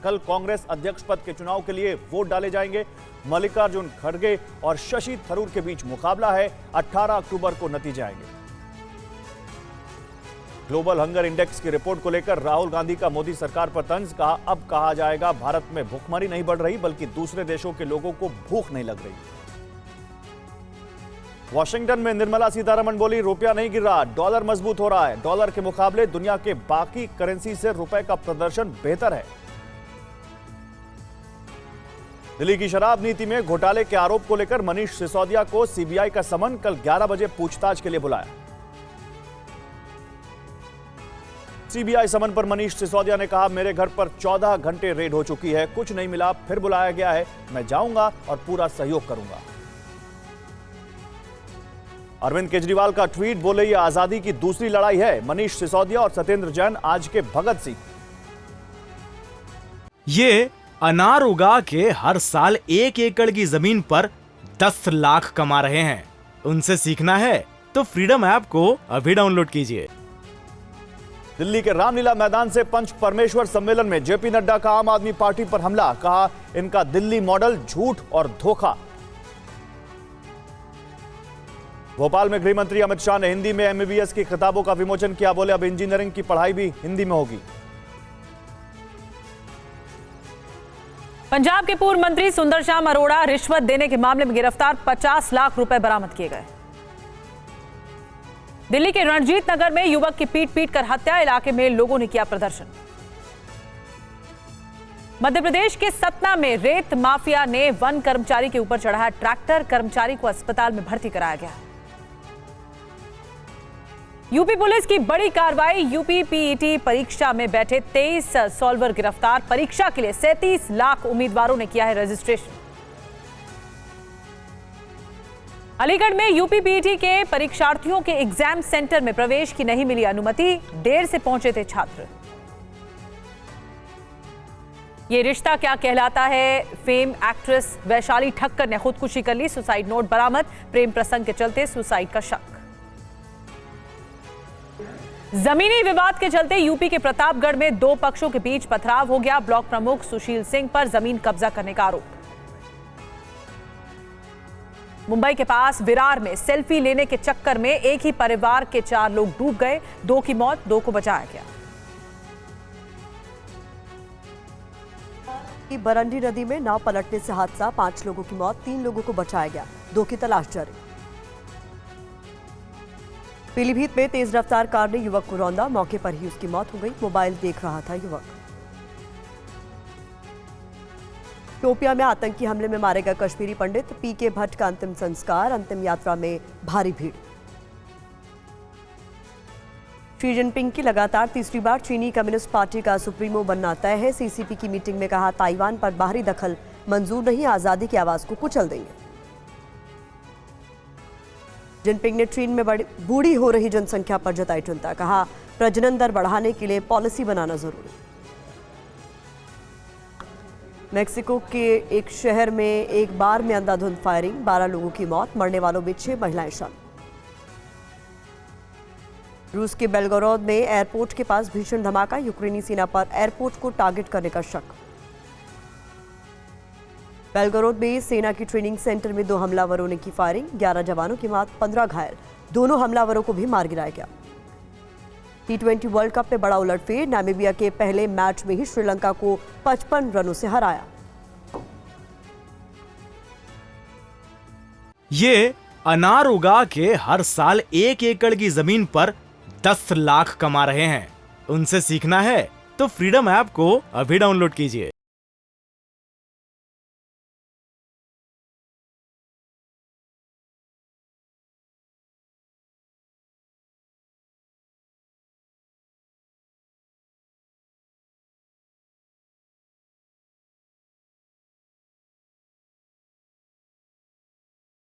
कल कांग्रेस अध्यक्ष पद के चुनाव के लिए वोट डाले जाएंगे। मल्लिकार्जुन खड़गे और शशि थरूर के बीच मुकाबला है। 18 अक्टूबर को नतीजे आएंगे। ग्लोबल हंगर इंडेक्स की रिपोर्ट को लेकर राहुल गांधी का मोदी सरकार पर तंज। कहा, अब कहा जाएगा भारत में भूखमरी नहीं बढ़ रही बल्कि दूसरे देशों के लोगों को भूख नहीं लग रही। वॉशिंगटन में निर्मला सीतारमण बोली, रुपया नहीं गिर रहा, डॉलर मजबूत हो रहा है। डॉलर के मुकाबले दुनिया के बाकी करेंसी से रुपए का प्रदर्शन बेहतर है। दिल्ली की शराब नीति में घोटाले के आरोप को लेकर मनीष सिसोदिया को सीबीआई का समन। कल 11 बजे पूछताछ के लिए बुलाया। सीबीआई समन पर मनीष सिसोदिया ने कहा, मेरे घर पर 14 घंटे रेड हो चुकी है, कुछ नहीं मिला, फिर बुलाया गया है, मैं जाऊंगा और पूरा सहयोग करूंगा। अरविंद केजरीवाल का ट्वीट, बोले ये आजादी की दूसरी लड़ाई है। मनीष सिसोदिया और सत्येंद्र जैन आज के भगत सिंह। ये अनार उगा के हर साल 1 एकड़ की जमीन पर 10 लाख कमा रहे हैं। उनसे सीखना है तो फ्रीडम ऐप को अभी डाउनलोड कीजिए। दिल्ली के रामलीला मैदान से पंच परमेश्वर सम्मेलन में जेपी नड्डा का आम आदमी पार्टी पर हमला। कहा, इनका दिल्ली मॉडल झूठ और धोखा। भोपाल में गृह मंत्री अमित शाह ने हिंदी में एमबीबीएस की किताबों का विमोचन किया। बोले, अब इंजीनियरिंग की पढ़ाई भी हिंदी में होगी। पंजाब के पूर्व मंत्री सुंदर श्याम अरोड़ा रिश्वत देने के मामले में गिरफ्तार। 50 लाख रुपए बरामद किए गए। दिल्ली के रणजीत नगर में युवक की पीट कर हत्या। इलाके में लोगों ने किया प्रदर्शन। मध्य प्रदेश के सतना में रेत माफिया ने वन कर्मचारी के ऊपर चढ़ाया ट्रैक्टर। कर्मचारी को अस्पताल में भर्ती कराया गया। यूपी पुलिस की बड़ी कार्रवाई। यूपी पीईटी परीक्षा में बैठे 23 सॉल्वर गिरफ्तार। परीक्षा के लिए 37 लाख उम्मीदवारों ने किया है रजिस्ट्रेशन। अलीगढ़ में यूपी पीईटी के परीक्षार्थियों के एग्जाम सेंटर में प्रवेश की नहीं मिली अनुमति। देर से पहुंचे थे छात्र। ये रिश्ता क्या कहलाता है। फेम एक्ट्रेस वैशाली ठक्कर ने खुदकुशी कर ली। सुसाइड नोट बरामद। प्रेम प्रसंग के चलते सुसाइड का शक। जमीनी विवाद के चलते यूपी के प्रतापगढ़ में 2 पक्षों के बीच पथराव हो गया। ब्लॉक प्रमुख सुशील सिंह पर जमीन कब्जा करने का आरोप। मुंबई के पास विरार में सेल्फी लेने के चक्कर में एक ही परिवार के 4 लोग डूब गए। 2 की मौत, 2 को बचाया गया। बरंडी नदी में नाव पलटने से हादसा। 5 लोगों की मौत, 3 लोगों को बचाया गया। 2 की तलाश जारी। पीलीभीत में तेज रफ्तार कार ने युवक को रौंदा। मौके पर ही उसकी मौत हो गई। मोबाइल देख रहा था युवक। शोपियां में आतंकी हमले में मारे गए कश्मीरी पंडित पीके भट्ट का अंतिम संस्कार। अंतिम यात्रा में भारी भीड़। शी जिनपिंग की लगातार तीसरी बार चीनी कम्युनिस्ट पार्टी का सुप्रीमो बनना तय है। सीसीपी की मीटिंग में कहा, ताइवान पर बाहरी दखल मंजूर नहीं, आजादी की आवाज को कुचल देंगे। जिनपिंग ने चीन में बूढ़ी हो रही जनसंख्या पर जताई चिंता। कहा, प्रजनन दर बढ़ाने के लिए पॉलिसी बनाना जरूरी। मेक्सिको के एक शहर में एक बार में अंधाधुंध फायरिंग। 12 लोगों की मौत, मरने वालों में 6 महिलाएं शामिल। रूस के बेलगोरोद में एयरपोर्ट के पास भीषण धमाका। यूक्रेनी सेना पर एयरपोर्ट को टारगेट करने का शक। बेलगोरोद में सेना की ट्रेनिंग सेंटर में 2 हमलावरों ने की फायरिंग। 11 जवानों की मौत, 15 घायल। दोनों हमलावरों को भी मार गिराया गया। T20 वर्ल्ड कप में बड़ा उलटफेर। नामीबिया के पहले मैच में ही श्रीलंका को 55 रनों से हराया। ये अनार उगा के हर साल 1 एकड़ की जमीन पर 10 लाख कमा रहे हैं। उनसे सीखना है तो फ्रीडम ऐप को अभी डाउनलोड कीजिए।